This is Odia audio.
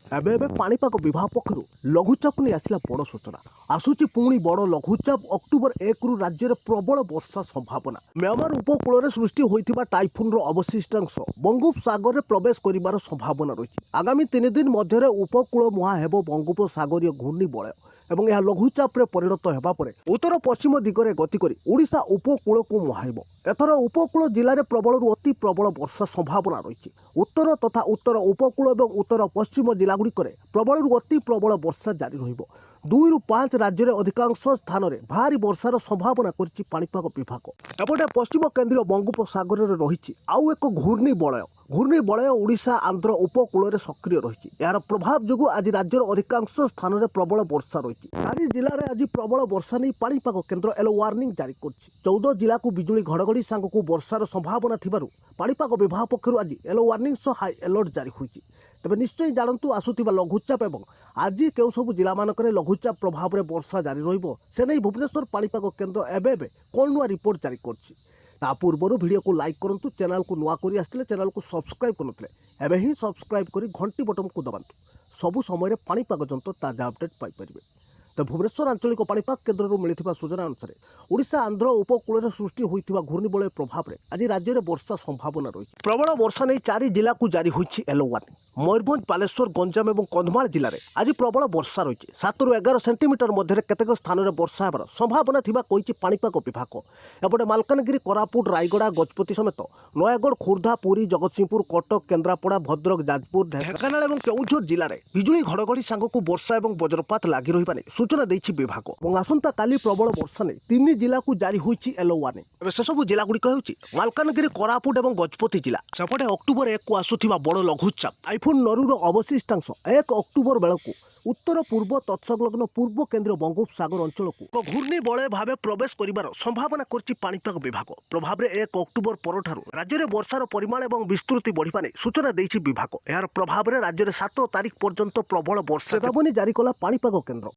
ଏବେ ଏବେ ପାଣିପାଗ ବିଭାଗ ପକ୍ଷରୁ ଲଘୁଚାପ ନେଇ ଆସିଲା ବଡ଼ ସୂଚନା। ଆସୁଛି ପୁଣି ବଡ଼ ଲଘୁଚାପ। ଅକ୍ଟୋବର 1ରୁ ରାଜ୍ୟରେ ପ୍ରବଳ ବର୍ଷା ସମ୍ଭାବନା। ମ୍ୟାମାର ଉପକୂଳରେ ସୃଷ୍ଟି ହୋଇଥିବା ଟାଇଫୁନ୍ର ଅବଶିଷ୍ଟାଂଶ ବଙ୍ଗୋପସାଗରରେ ପ୍ରବେଶ କରିବାର ସମ୍ଭାବନା ରହିଛି। ଆଗାମୀ 3 ଦିନ ମଧ୍ୟରେ ଉପକୂଳ ମୁହାଁ ହେବ ବଙ୍ଗୋପସାଗରୀୟ ଘୂର୍ଣ୍ଣିବଳୟ ଏବଂ ଏହା ଲଘୁଚାପରେ ପରିଣତ ହେବା ପରେ ଉତ୍ତର ପଶ୍ଚିମ ଦିଗରେ ଗତି କରି ଓଡ଼ିଶା ଉପକୂଳକୁ ମୁହାଁଇବ। ଏଥର ଉପକୂଳ ଜିଲ୍ଲାରେ ପ୍ରବଳରୁ ଅତି ପ୍ରବଳ ବର୍ଷା ସମ୍ଭାବନା ରହିଛି। ଉତ୍ତର ତଥା ଉତ୍ତର ଉପକୂଳ ଏବଂ ଉତ୍ତର ପଶ୍ଚିମ ଜିଲ୍ଲାଗୁଡ଼ିକରେ ପ୍ରବଳରୁ ଅତି ପ୍ରବଳ ବର୍ଷା ଜାରି ରହିବ। 2ରୁ 5 ରାଜ୍ୟରେ ଅଧିକାଂଶ ସ୍ଥାନରେ ଭାରି ବର୍ଷାର ସମ୍ଭାବନା କରିଛି ପାଣିପାଗ ବିଭାଗ। ଏପଟେ ପଶ୍ଚିମ କେନ୍ଦ୍ରୀୟ ବଙ୍ଗୋପସାଗରରେ ରହିଛି ଆଉ ଏକ ଘୂର୍ଣ୍ଣିବଳୟ। ଘୂର୍ଣ୍ଣିବଳୟ ଓଡ଼ିଶା ଆନ୍ଧ୍ର ଉପକୂଳରେ ସକ୍ରିୟ ରହିଛି। ଏହାର ପ୍ରଭାବ ଯୋଗୁଁ ଆଜି ରାଜ୍ୟର ଅଧିକାଂଶ ସ୍ଥାନରେ ପ୍ରବଳ ବର୍ଷା ରହିଛି। 4 ଜିଲ୍ଲାରେ ଆଜି ପ୍ରବଳ ବର୍ଷା ନେଇ ପାଣିପାଗ କେନ୍ଦ୍ର ୟେଲୋ ୱାର୍ଣ୍ଣିଂ ଜାରି କରିଛି। 14 ଜିଲ୍ଲାକୁ ବିଜୁଳି ଘଡ଼ଘଡ଼ି ସାଙ୍ଗକୁ ବର୍ଷାର ସମ୍ଭାବନା ଥିବାରୁ ପାଣିପାଗ ବିଭାଗ ପକ୍ଷରୁ ଆଜି ୟେଲୋ ୱାର୍ଣ୍ଣିଂ ସହ ହାଇ ଆଲର୍ଟ ଜାରି ହୋଇଛି। ତେବେ ନିଶ୍ଚୟ ଜାଣନ୍ତୁ ଆସୁଥିବା ଲଘୁଚାପ ଏବଂ ଆଜି କେଉଁ ସବୁ ଜିଲ୍ଲାମାନଙ୍କରେ ଲଘୁଚାପ ପ୍ରଭାବରେ ବର୍ଷା ଜାରି ରହିବ ସେ ନେଇ ଭୁବନେଶ୍ୱର ପାଣିପାଗ କେନ୍ଦ୍ର ଏବେ କ'ଣ ନୂଆ ରିପୋର୍ଟ ଜାରି କରିଛି। ତା ପୂର୍ବରୁ ଭିଡ଼ିଓକୁ ଲାଇକ୍ କରନ୍ତୁ। ଚ୍ୟାନେଲକୁ ନୂଆ କରି ଆସିଥିଲେ ଚ୍ୟାନେଲକୁ ସବସ୍କ୍ରାଇବ୍ କରିନଥିଲେ ଏବେ ହିଁ ସବସ୍କ୍ରାଇବ୍ କରି ଘଣ୍ଟି ବଟନକୁ ଦବାନ୍ତୁ। ସବୁ ସମୟରେ ପାଣିପାଗ ଜନିତ ତାଜା ଅପଡେଟ୍ ପାଇପାରିବେ। ତ ଭୁବନେଶ୍ୱର ଆଞ୍ଚଳିକ ପାଣିପାଗ କେନ୍ଦ୍ରରୁ ମିଳିଥିବା ସୂଚନା ଅନୁସାରେ ଓଡ଼ିଶା ଆନ୍ଧ୍ର ଉପକୂଳରେ ସୃଷ୍ଟି ହୋଇଥିବା ଘୂର୍ଣ୍ଣିବଳୟ ପ୍ରଭାବରେ ଆଜି ରାଜ୍ୟରେ ବର୍ଷା ସମ୍ଭାବନା ରହିଛି। ପ୍ରବଳ ବର୍ଷା ନେଇ 4 ଜିଲ୍ଲାକୁ ଜାରି ହୋଇଛି ୟେଲୋ ୱାର୍ଣ୍ଣିଂ। ମୟୂରଭଞ୍ଜ, ବାଲେଶ୍ୱର, ଗଞ୍ଜାମ ଏବଂ କନ୍ଧମାଳ ଜିଲ୍ଲାରେ ଆଜି ପ୍ରବଳ ବର୍ଷା ରହିଛି। 7ରୁ 11 ସେଣ୍ଟିମିଟର ମଧ୍ୟରେ କେତେକ ସ୍ଥାନରେ ବର୍ଷା ହେବାର ସମ୍ଭାବନା ଥିବା କହିଛି ପାଣିପାଗ ବିଭାଗ। ଏପଟେ ମାଲକାନଗିରି, କୋରାପୁଟ, ରାୟଗଡ଼ା, ଗଜପତି ସମେତ ନୟାଗଡ଼, ଖୋର୍ଦ୍ଧା, ପୁରୀ, ଜଗତସିଂହପୁର, କଟକ, କେନ୍ଦ୍ରାପଡ଼ା, ଭଦ୍ରକ, ଯାଜପୁର, ଢେଙ୍କାନାଳ ଏବଂ କେଉଁଝର ଜିଲ୍ଲାରେ ବିଜୁଳି ଘଡ଼ଘଡ଼ି ସାଙ୍ଗକୁ ବର୍ଷା ଏବଂ ବଜ୍ରପାତ ଲାଗି ରହିବା ନେଇ ସୂଚନା ଦେଇଛି ବିଭାଗ। ଏବଂ ଆସନ୍ତାକାଲି ପ୍ରବଳ ବର୍ଷା ନେଇ 3 ଜିଲ୍ଲାକୁ ଜାରି ହୋଇଛି ୟେଲୋ ୱାର୍ଣ୍ଣିଂ। ଏବେ ସେସବୁ ଜିଲ୍ଲାଗୁଡ଼ିକ ହେଉଛି ମାଲକାନଗିରି, କୋରାପୁଟ ଏବଂ ଗଜପତି ଜିଲ୍ଲା। ସେପଟେ ଅକ୍ଟୋବର 1କୁ ଆସୁଥିବା ବଡ଼ ଲଘୁଚାପ ଟାଇଫୁନ୍ ନରୁର ଅବଶିଷ୍ଟାଂଶ 1 ଅକ୍ଟୋବର ବେଳକୁ ଉତ୍ତର ପୂର୍ବ ତତ୍ସଂଲଗ୍ନ ପୂର୍ବ କେନ୍ଦ୍ରୀୟ ବଙ୍ଗୋପସାଗର ଅଞ୍ଚଳକୁ ଏକ ଘୂର୍ଣ୍ଣିବଳୟ ଭାବେ ପ୍ରବେଶ କରିବାର ସମ୍ଭାବନା କରିଛି ପାଣିପାଗ ବିଭାଗ। ପ୍ରଭାବରେ 1 ଅକ୍ଟୋବର ପରଠାରୁ ରାଜ୍ୟରେ ବର୍ଷାର ପରିମାଣ ଏବଂ ବିସ୍ତୃତି ବଢ଼ିବା ନେଇ ସୂଚନା ଦେଇଛି ବିଭାଗ। ଏହାର ପ୍ରଭାବରେ ରାଜ୍ୟରେ 7 ତାରିଖ ପର୍ଯ୍ୟନ୍ତ ପ୍ରବଳ ବର୍ଷା ଚେତାବନୀ ଜାରି କଲା ପାଣିପାଗ କେନ୍ଦ୍ର।